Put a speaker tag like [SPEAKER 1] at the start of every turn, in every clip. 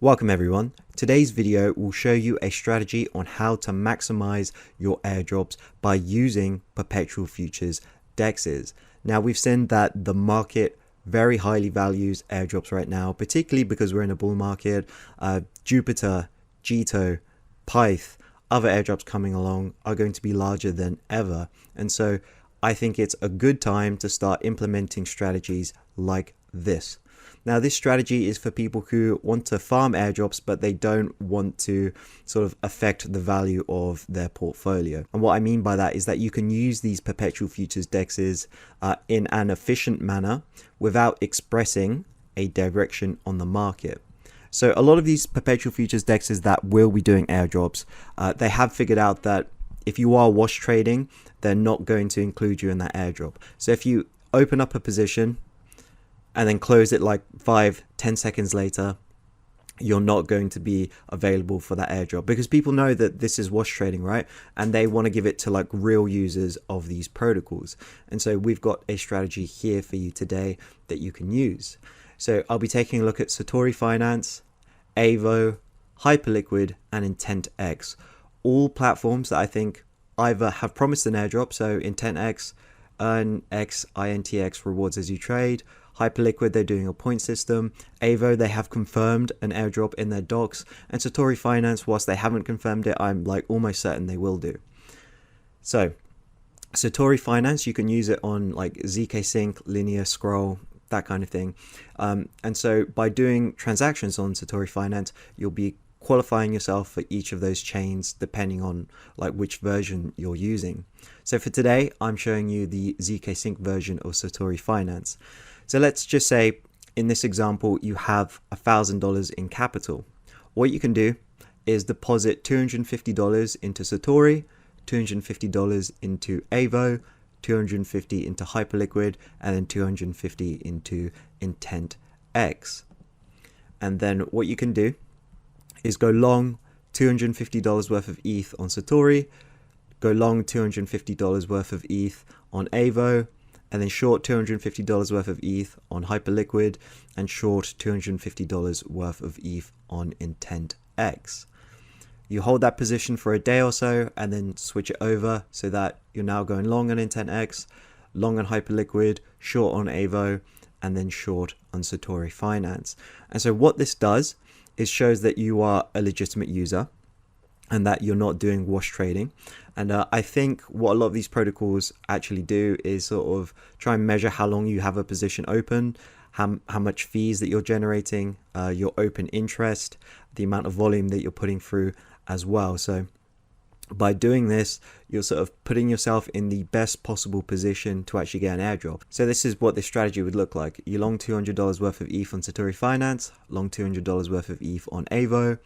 [SPEAKER 1] Welcome everyone. Today's video will show you a strategy on how to maximize your airdrops by using Perpetual Futures Dexs. Now we've seen that the market very highly values airdrops right now, particularly because we're in a bull market. Jupiter, Jito, Pyth, other airdrops coming along are going to be larger than ever. And so I think it's a good time to start implementing strategies like this. Now, this strategy is for people who want to farm airdrops, but they don't want to sort of affect the value of their portfolio. And what I mean by that is that you can use these Perpetual Futures Dexs in an efficient manner without expressing a direction on the market. So a lot of these Perpetual Futures Dexs that will be doing airdrops, they have figured out that if you are wash trading, they're not going to include you in that airdrop. So if you open up a position and then close it like 5-10 seconds later, you're not going to be available for that airdrop because people know that this is wash trading, right? And they want to give it to like real users of these protocols. And so we've got a strategy here for you today that you can use. So I'll be taking a look at Satori Finance, Avo, Hyperliquid, and IntentX, all platforms that I think either have promised an airdrop. So IntentX, earn X, IntentX rewards as you trade. Hyperliquid, they're doing a point system. Avo, they have confirmed an airdrop in their docs. And Satori Finance, whilst they haven't confirmed it, I'm like almost certain they will do. So Satori Finance, you can use it on like ZK Sync, linear scroll, that kind of thing. And so by doing transactions on Satori Finance, you'll be qualifying yourself for each of those chains depending on like which version you're using. So for today, I'm showing you the ZK Sync version of Satori Finance. So let's just say in this example, you have $1,000 in capital. What you can do is deposit $250 into Satori, $250 into Avo, $250 into Hyperliquid, and then $250 into IntentX. And then what you can do is go long $250 worth of ETH on Satori, go long $250 worth of ETH on Avo, and then short $250 worth of ETH on Hyperliquid, and short $250 worth of ETH on IntentX. You hold that position for a day or so and then switch it over so that you're now going long on IntentX, long on Hyperliquid, short on Avo, and then short on Satori Finance. And so what this does is shows that you are a legitimate user and that you're not doing wash trading. And I think what a lot of these protocols actually do is sort of try and measure how long you have a position open, how much fees that you're generating, your open interest, the amount of volume that you're putting through as well. So by doing this, you're sort of putting yourself in the best possible position to actually get an airdrop. So this is what this strategy would look like. You long $200 worth of ETH on Satori Finance, long $200 worth of ETH on Avo,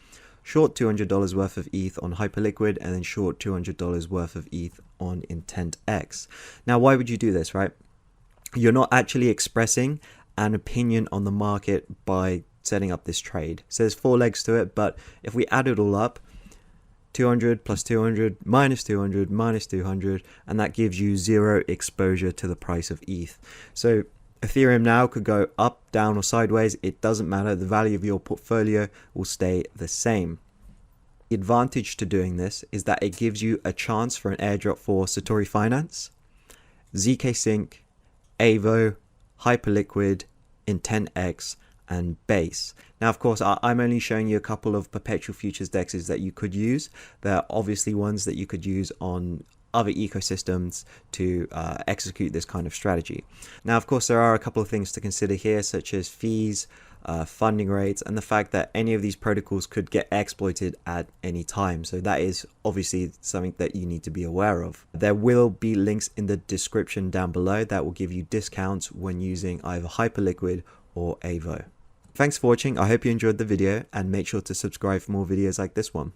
[SPEAKER 1] short $200 worth of ETH on Hyperliquid, and then short $200 worth of ETH on IntentX. Now, why would you do this, right? You're not actually expressing an opinion on the market by setting up this trade. So there's 4 legs to it, but if we add it all up, 200 plus 200 minus 200 minus 200, and that gives you 0 exposure to the price of ETH. So Ethereum now could go up, down, or sideways. It doesn't matter. The value of your portfolio will stay the same. The advantage to doing this is that it gives you a chance for an airdrop for Satori Finance, ZK Sync, Avo, Hyperliquid, IntentX, and Base. Now, of course, I'm only showing you a couple of Perpetual Futures Dexs that you could use. There are obviously ones that you could use on other ecosystems to execute this kind of strategy. Now, of course, there are a couple of things to consider here, such as fees, funding rates, and the fact that any of these protocols could get exploited at any time. So that is obviously something that you need to be aware of. There will be links in the description down below that will give you discounts when using either Hyperliquid or Avo. Thanks for watching. I hope you enjoyed the video, and make sure to subscribe for more videos like this one.